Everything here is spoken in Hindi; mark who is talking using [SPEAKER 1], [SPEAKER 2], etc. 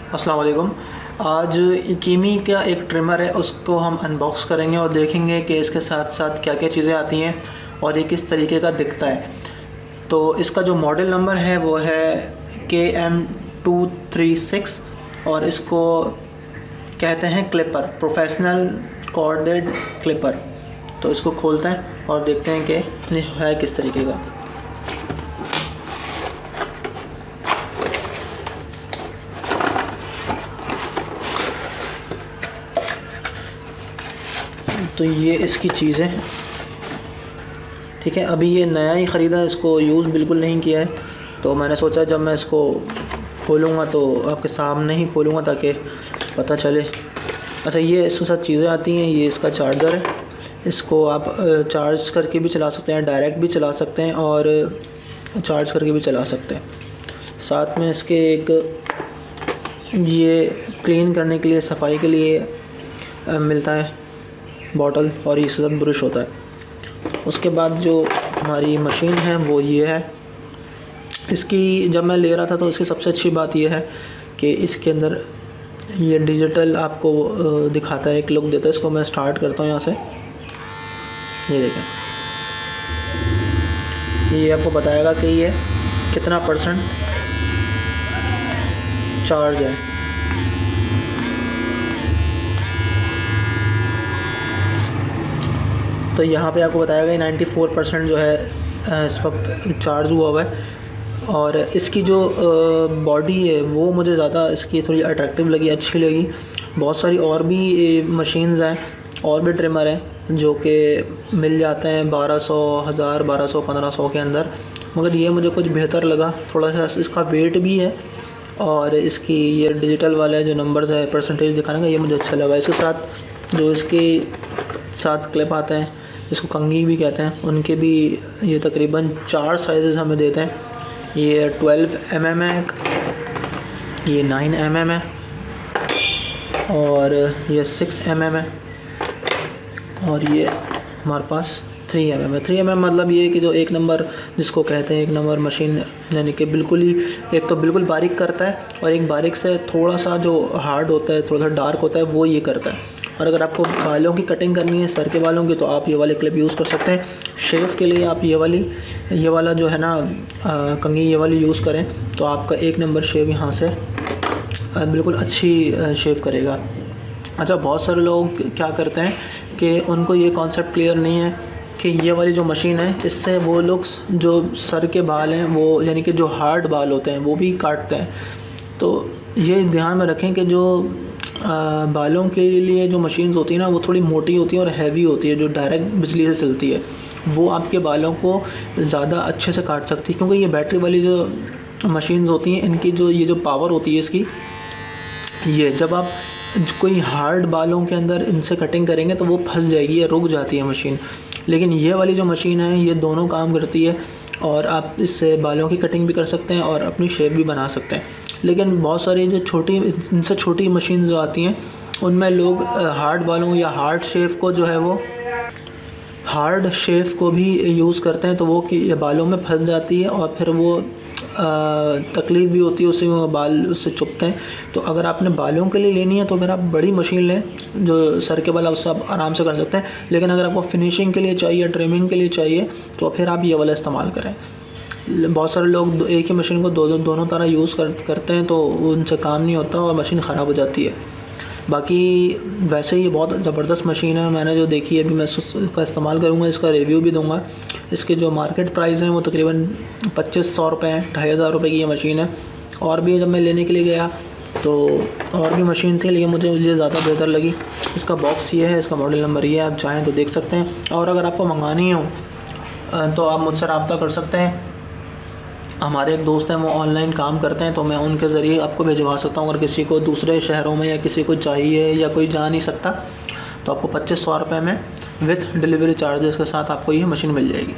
[SPEAKER 1] अस्सलाम वालेकुम। आज कीमी का एक ट्रिमर है, उसको हम अनबॉक्स करेंगे और देखेंगे कि इसके साथ साथ क्या क्या चीज़ें आती हैं और ये किस तरीके का दिखता है। तो इसका जो मॉडल नंबर है वो है KM236 और इसको कहते हैं क्लिपर, प्रोफेशनल कॉर्डेड क्लिपर। तो इसको खोलते हैं और देखते हैं कि ये है किस तरीके का। तो ये इसकी चीज़ है, ठीक है। अभी ये नया ही ख़रीदा है, इसको यूज़ बिल्कुल नहीं किया है, तो मैंने सोचा जब मैं इसको खोलूँगा तो आपके सामने ही खोलूँगा ताकि पता चले। अच्छा, ये इसके साथ चीज़ें आती हैं। ये इसका चार्जर है, इसको आप चार्ज करके भी चला सकते हैं, डायरेक्ट भी चला सकते हैं और चार्ज करके भी चला सकते हैं। साथ में इसके एक ये क्लीन करने के लिए, सफाई के लिए मिलता है बॉटल, और इसके साथ ब्रश होता है। उसके बाद जो हमारी मशीन है वो ये है। इसकी जब मैं ले रहा था तो इसकी सबसे अच्छी बात ये है कि इसके अंदर ये डिजिटल आपको दिखाता है, एक लुक देता है। इसको मैं स्टार्ट करता हूँ यहाँ से। ये देखें, ये आपको बताएगा कि ये कितना % चार्ज है। तो यहाँ पे आपको बताएगा 94% जो है इस वक्त चार्ज हुआ है। और इसकी जो बॉडी है वो मुझे ज़्यादा इसकी थोड़ी अट्रैक्टिव लगी, अच्छी लगी। बहुत सारी और भी मशीन्स हैं और भी ट्रिमर हैं जो कि मिल जाते हैं 1200, 1000, 1200, 1500 के अंदर, मगर ये मुझे कुछ बेहतर लगा। थोड़ा सा इसका वेट भी है और इसकी ये डिजिटल वाला जो नंबर्स है, परसेंटेज दिखाने का, ये मुझे अच्छा लगा। इसके साथ जो इसके साथ क्लिप आते हैं, इसको कंघी भी कहते हैं, उनके भी ये तकरीबन 4 साइज़ हमें देते हैं। ये 12 mm है, ये 9 mm है और ये 6 mm है और ये हमारे पास 3 mm है। 3 mm मतलब ये कि जो 1 नंबर जिसको कहते हैं 1 नंबर मशीन, यानी कि बिल्कुल ही एक तो बिल्कुल बारीक करता है और एक बारीक से थोड़ा सा जो हार्ड होता है, थोड़ा सा डार्क होता है, वो ये करता है। और अगर आपको बालों की कटिंग करनी है, सर के बालों की, तो आप ये वाले क्लिप यूज़ कर सकते हैं। शेव के लिए आप ये वाला जो है ना कंघी, ये वाली यूज़ करें तो आपका 1 नंबर शेव यहाँ से बिल्कुल अच्छी शेव करेगा। अच्छा, बहुत सारे लोग क्या करते हैं कि उनको ये कॉन्सेप्ट क्लियर नहीं है कि ये वाली जो मशीन है, इससे वो लोग जो सर के बाल हैं वो, यानी कि जो हार्ड बाल होते हैं, वो भी काटते हैं। तो ये ध्यान में रखें कि जो बालों के लिए जो मशीन्स होती है ना, वो थोड़ी मोटी होती है और हैवी होती है, जो डायरेक्ट बिजली से चलती है, वो आपके बालों को ज़्यादा अच्छे से काट सकती है। क्योंकि ये बैटरी वाली जो मशीन्स होती हैं, इनकी जो ये जो पावर होती है इसकी, ये जब आप कोई हार्ड बालों के अंदर इनसे कटिंग करेंगे तो वो फंस जाएगी या रुक जाती है मशीन। लेकिन ये वाली जो मशीन है, ये दोनों काम करती है और आप इससे बालों की कटिंग भी कर सकते हैं और अपनी शेप भी बना सकते हैं। लेकिन बहुत सारी जो इनसे छोटी मशीन जो आती हैं, उनमें लोग हार्ड बालों या हार्ड शेप को जो है वो हार्ड शेप को भी यूज़ करते हैं, तो वो कि बालों में फंस जाती है और फिर वो तकलीफ़ भी होती है, उससे बाल उससे चुभते हैं। तो अगर आपने बालों के लिए लेनी है तो फिर आप बड़ी मशीन लें, जो सर के बाल आप सब आराम से कर सकते हैं। लेकिन अगर आपको फिनिशिंग के लिए चाहिए, ट्रिमिंग के लिए चाहिए, तो फिर आप ये वाला इस्तेमाल करें। बहुत सारे लोग एक ही मशीन को दोनों तरह यूज़ करते हैं, तो उनसे काम नहीं होता और मशीन ख़राब हो जाती है। बाकी वैसे ही बहुत ज़बरदस्त मशीन है, मैंने जो देखी है, अभी मैं इसका इस्तेमाल करूँगा, इसका रिव्यू भी दूँगा। इसके जो मार्केट प्राइस हैं वो तकरीबन 2500 रुपये हैं, 2500 की ये मशीन है। और भी जब मैं लेने के लिए गया तो और भी मशीन थी, लेकिन मुझे ज़्यादा बेहतर लगी। इसका बॉक्स ये है, इसका मॉडल नंबर ये है, आप चाहें तो देख सकते हैं। और अगर आपको मंगानी हो तो आप मुझसे रब्ता कर सकते हैं। हमारे एक दोस्त हैं, वो ऑनलाइन काम करते हैं, तो मैं उनके ज़रिए आपको भिजवा सकता हूँ। अगर किसी को दूसरे शहरों में या किसी को चाहिए या कोई जा नहीं सकता, तो आपको 2500 रुपये में विथ डिलीवरी चार्जेस के साथ आपको ये मशीन मिल जाएगी।